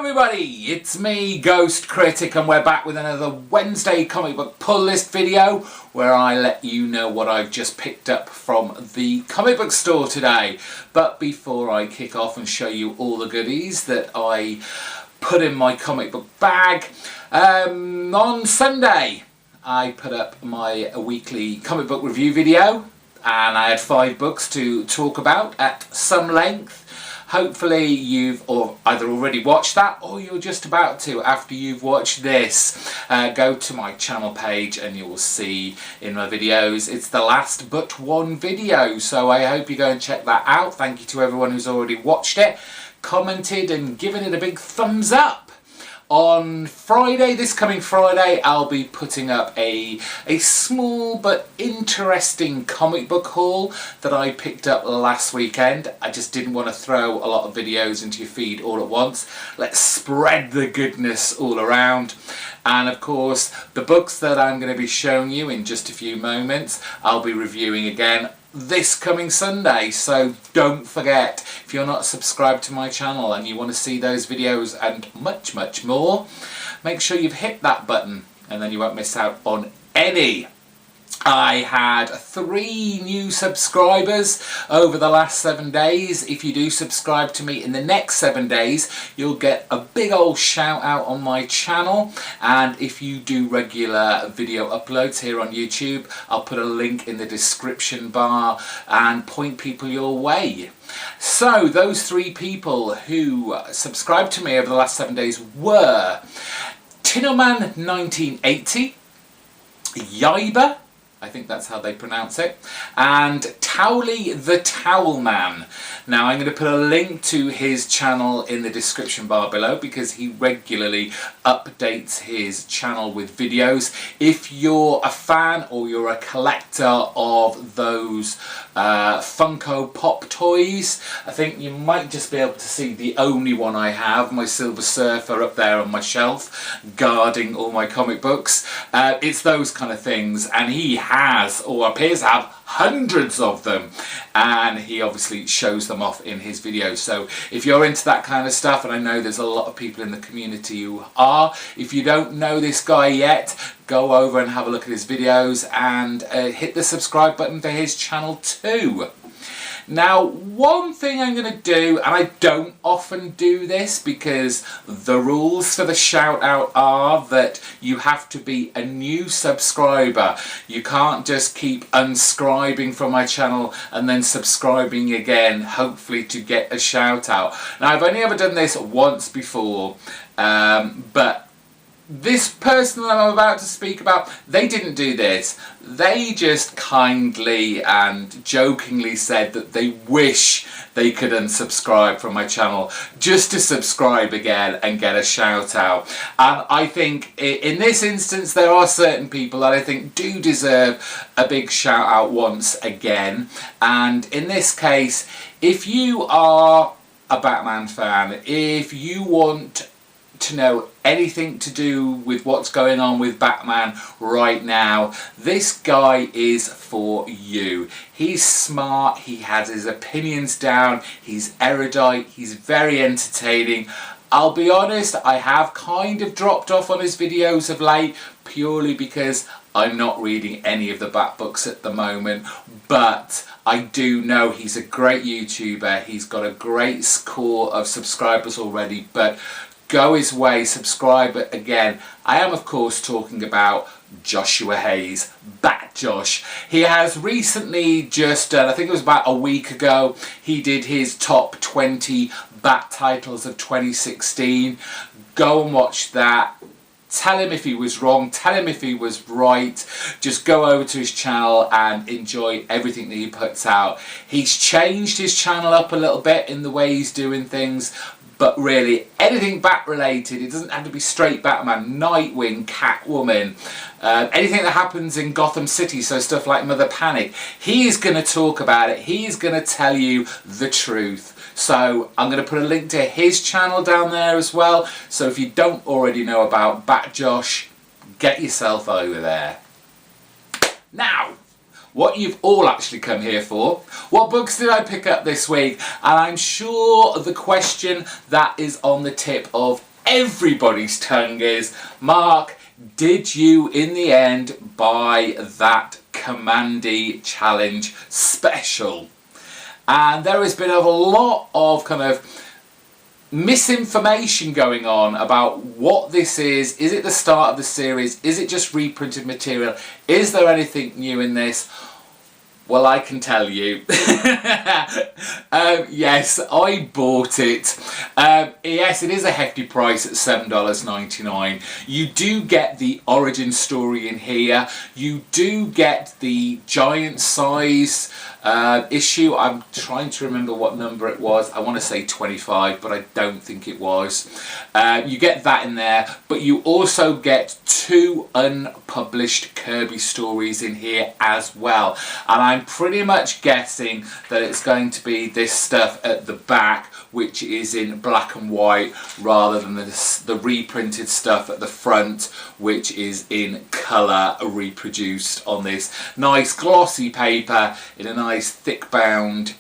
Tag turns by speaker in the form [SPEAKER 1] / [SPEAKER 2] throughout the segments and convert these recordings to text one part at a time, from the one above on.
[SPEAKER 1] everybody, it's me, GhostCritic, and we're back with another Wednesday comic book pull list video where I let you know what I've just picked up from the comic book store today. But before I kick off and show you all the goodies that I put in my comic book bag, on Sunday I put up my weekly comic book review video and I had 5 books to talk about at some length. Hopefully you've either already watched that or you're just about to after you've watched this. Go to my channel page and you will see in my videos it's the last but one video, so I hope you go and check that out. Thank you to everyone who's already watched it, commented and given it a big thumbs up. On Friday, this coming Friday, I'll be putting up a small but interesting comic book haul that I picked up last weekend. I just didn't want to throw a lot of videos into your feed all at once. Let's spread the goodness all around. And of course, the books that I'm going to be showing you in just a few moments, I'll be reviewing again this coming Sunday, so don't forget, if you're not subscribed to my channel and you want to see those videos and much more, make sure you've hit that button and then you won't miss out on any. I had 3 new subscribers over the last 7 days. If you do subscribe to me in the next 7 days, you'll get a big old shout out on my channel. And if you do regular video uploads here on YouTube, I'll put a link in the description bar and point people your way. So those 3 people who subscribed to me over the last 7 days were Tinoman 1980, Yiba, I think that's how they pronounce it, and Towley the Towel Man. Now I'm going to put a link to his channel in the description bar below because he regularly updates his channel with videos. If you're a fan or you're a collector of those Funko Pop toys, I think you might just be able to see the only one I have, my Silver Surfer, up there on my shelf guarding all my comic books. It's those kind of things, and he has, or appears to have, hundreds of them, and he obviously shows them off in his videos. So if you're into that kind of stuff, and I know there's a lot of people in the community who are, if you don't know this guy yet, go over and have a look at his videos and hit the subscribe button for his channel too. Now, one thing I'm going to do, and I don't often do this because the rules for the shout out are that you have to be a new subscriber. You can't just keep unscribing from my channel and then subscribing again, hopefully to get a shout out. Now, I've only ever done this once before, but this person that I'm about to speak about, they didn't do this. They just kindly and jokingly said that they wish they could unsubscribe from my channel just to subscribe again and get a shout out. And I think in this instance there are certain people that I think do deserve a big shout out once again. And in this case, if you are a Batman fan, if you want to know anything to do with what's going on with Batman right now, this guy is for you. He's smart, he has his opinions down, he's erudite, he's very entertaining. I'll be honest, I have kind of dropped off on his videos of late purely because I'm not reading any of the Bat books at the moment, but I do know he's a great YouTuber, he's got a great score of subscribers already, but go his way, subscribe again. I am of course talking about Joshua Hayes, Bat Josh. He has recently just done, I think it was about a week ago, he did his top 20 Bat titles of 2016. Go and watch that. Tell him if he was wrong, tell him if he was right. Just go over to his channel and enjoy everything that he puts out. He's changed his channel up a little bit in the way he's doing things, but really anything Bat related, it doesn't have to be straight Batman, Nightwing, Catwoman, anything that happens in Gotham City, so stuff like Mother Panic, he's going to talk about it, he's going to tell you the truth. So I'm going to put a link to his channel down there as well, so if you don't already know about Bat Josh, get yourself over there. Now, what you've all actually come here for. What books did I pick up this week? And I'm sure the question that is on the tip of everybody's tongue is, Mark, did you in the end buy that Commandy Challenge special? And there has been a lot of kind of misinformation going on about what this is. Is it the start of the series? Is it just reprinted material? Is there anything new in this? Well, I can tell you. Yes, I bought it. Yes, it is a hefty price at $7.99. You do get the origin story in here. You do get the giant size issue. I'm trying to remember what number it was. I want to say 25, but I don't think it was. You get that in there, but you also get 2 unpublished Kirby stories in here as well. And I'm pretty much guessing that it's going to be this stuff at the back, which is in black and white, rather than the reprinted stuff at the front, which is in colour, reproduced on this nice glossy paper in a nice thick bound,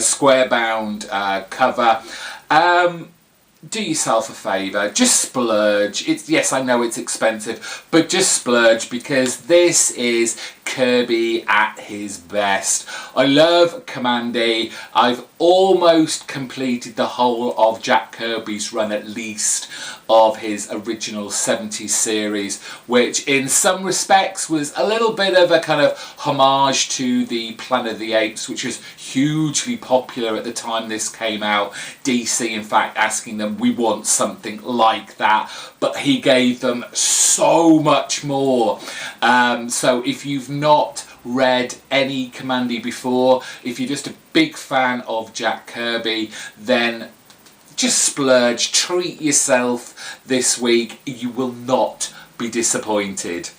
[SPEAKER 1] square bound cover. Do yourself a favour, just splurge. Yes, I know it's expensive, but just splurge, because this is Kirby at his best. I love Commandy. I've almost completed the whole of Jack Kirby's run, at least, of his original 70s series, which in some respects was a little bit of a kind of homage to the Planet of the Apes, which was hugely popular at the time this came out. DC, in fact, asking them, we want something like that, but he gave them so much more. So if you've not read any Commandy before, if you're just a big fan of Jack Kirby, then just splurge, treat yourself this week. You will not be disappointed.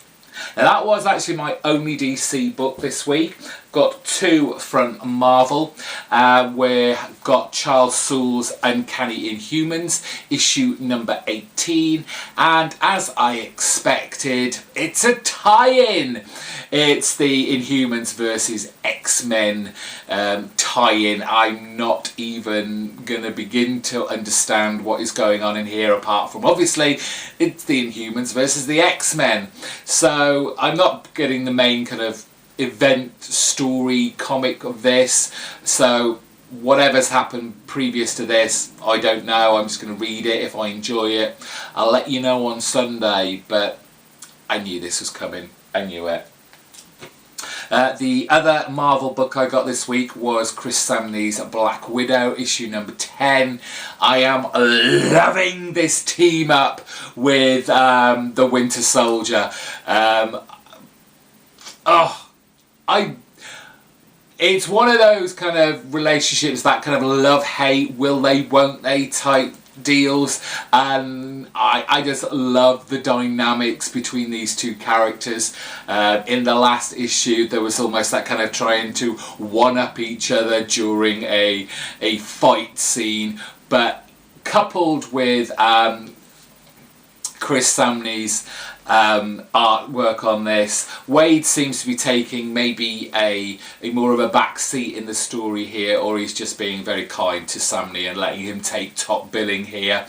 [SPEAKER 1] Now, that was actually my only DC book this week. Got 2 from Marvel. We've got Charles Soule's Uncanny Inhumans, issue number 18. And as I expected, it's a tie-in. It's the Inhumans versus X-Men tie-in. I'm not even going to begin to understand what is going on in here, apart from, obviously, it's the Inhumans versus the X-Men. So I'm not getting the main kind of event story comic of this, so whatever's happened previous to this, I don't know. I'm just going to read it. If I enjoy it, I'll let you know on Sunday, but I knew this was coming. I knew it. The other Marvel book I got this week was Chris Samney's Black Widow, issue number 10. I am loving this team up with the Winter Soldier. It's one of those kind of relationships, that kind of love-hate, will they, won't they type deals, and I just love the dynamics between these two characters. In the last issue, there was almost that kind of trying to one-up each other during a fight scene, but coupled with Chris Samney's artwork on this, Wade seems to be taking maybe a more of a back seat in the story here, or he's just being very kind to Samney and letting him take top billing here.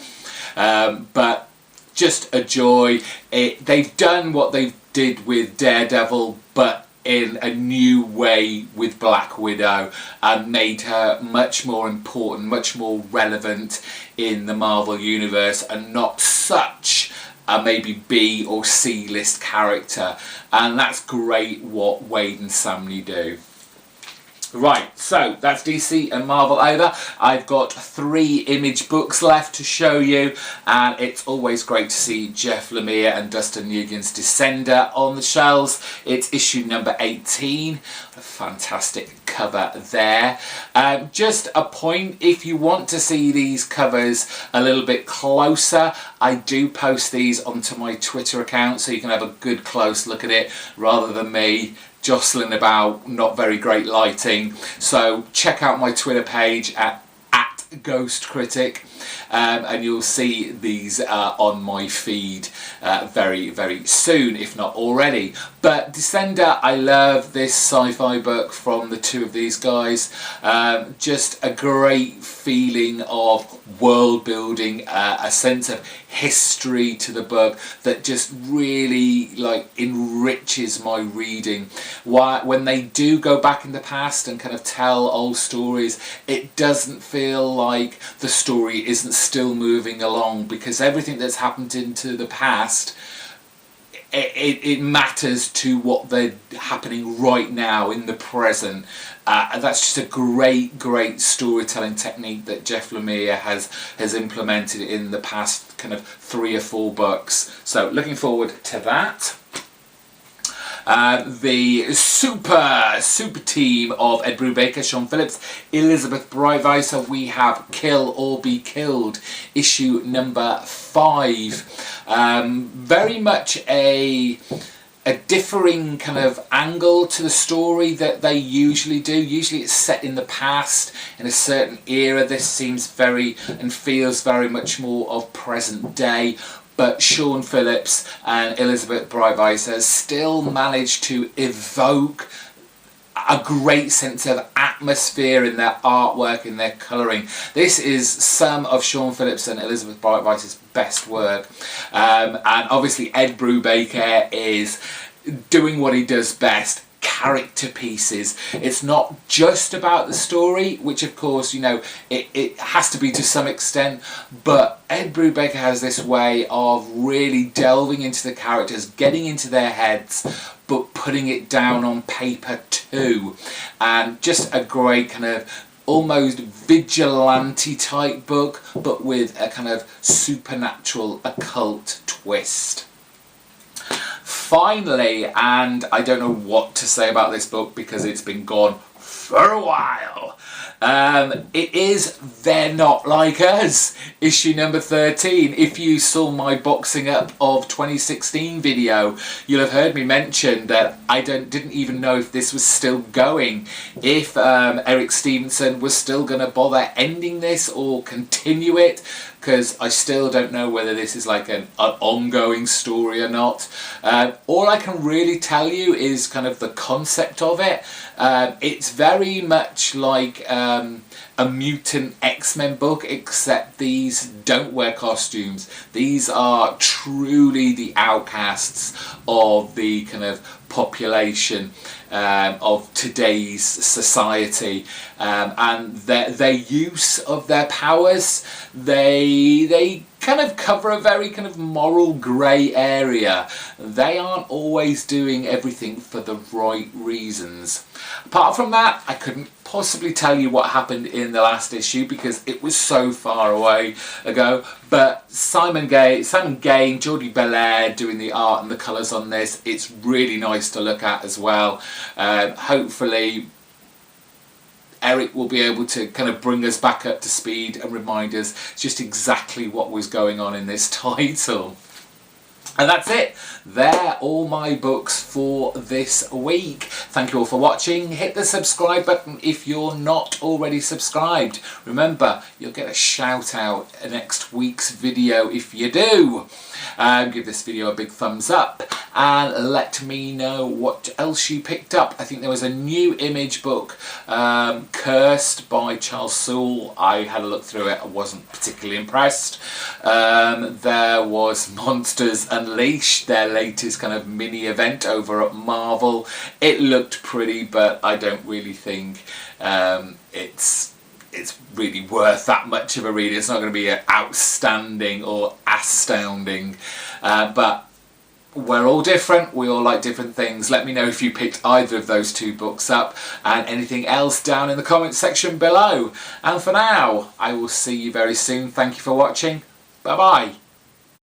[SPEAKER 1] But just a joy. They've done what they did with Daredevil, but in a new way with Black Widow, and made her much more important, much more relevant in the Marvel universe, and not such a maybe B or C list character. And that's great what Wade and Samney do. Right, so that's DC and Marvel over. I've got 3 Image books left to show you, and it's always great to see Jeff Lemire and Dustin Nguyen's Descender on the shelves. It's issue number 18. A fantastic cover there. Just a point, if you want to see these covers a little bit closer, I do post these onto my Twitter account, so you can have a good close look at it, rather than me jostling about, not very great lighting. So check out my Twitter page at @GhostCritic, and you'll see these on my feed very, very soon, if not already. But Descender, I love this sci-fi book from the two of these guys. Just a great feeling of world building, a sense of history to the book that just really enriches my reading. When they do go back in the past and kind of tell old stories, it doesn't feel like the story isn't still moving along, because everything that's happened into the past, it matters to what they're happening right now in the present. And that's just a great storytelling technique that Jeff Lemire has implemented in the past kind of 3 or 4 books. So looking forward to that. The super team of Ed Brubaker, Sean Phillips, Elizabeth Breitweiser, we have Kill or Be Killed, issue number 5. Very much a differing kind of angle to the story that they usually do. Usually it's set in the past, in a certain era. This seems very and feels very much more of present day. But Sean Phillips and Elizabeth Breitweiser still managed to evoke a great sense of atmosphere in their artwork, in their colouring. This is some of Sean Phillips and Elizabeth Breitweiser's best work. And obviously Ed Brubaker is doing what he does best, character pieces. It's not just about the story, which of course, you know, it has to be to some extent, but Ed Brubaker has this way of really delving into the characters, getting into their heads, but putting it down on paper too. And just a great kind of almost vigilante type book, but with a kind of supernatural occult twist. Finally, and I don't know what to say about this book because it's been gone for a while, it is They're Not Like Us, issue number 13. If you saw my boxing up of 2016 video, you'll have heard me mention that I didn't even know if this was still going, if Eric Stevenson was still going to bother ending this or continue it, because I still don't know whether this is like an ongoing story or not. All I can really tell you is kind of the concept of it. It's very much like a mutant X-Men book, except these don't wear costumes. These are truly the outcasts of the kind of population of today's society, and their use of their powers, they kind of cover a very kind of moral grey area. They aren't always doing everything for the right reasons. Apart from that, I couldn't possibly tell you what happened in the last issue because it was so far away ago. But Simon Gay and Geordie Belair doing the art and the colours on this. It's really nice to look at as well. Hopefully Eric will be able to kind of bring us back up to speed and remind us just exactly what was going on in this title. And that's it. They're all my books for this week. Thank you all for watching. Hit the subscribe button if you're not already subscribed. Remember, you'll get a shout out next week's video if you do. Give this video a big thumbs up and let me know what else you picked up. I think there was a new Image book, Cursed by Charles Soule. I had a look through it. I wasn't particularly impressed. There was Monsters Unleashed, their latest kind of mini event over at Marvel. It looked pretty, but I don't really think it's really worth that much of a read. It's not going to be outstanding or astounding, but we're all different. We all like different things. Let me know if you picked either of those two books up and anything else down in the comments section below. And for now, I will see you very soon. Thank you for watching. Bye bye.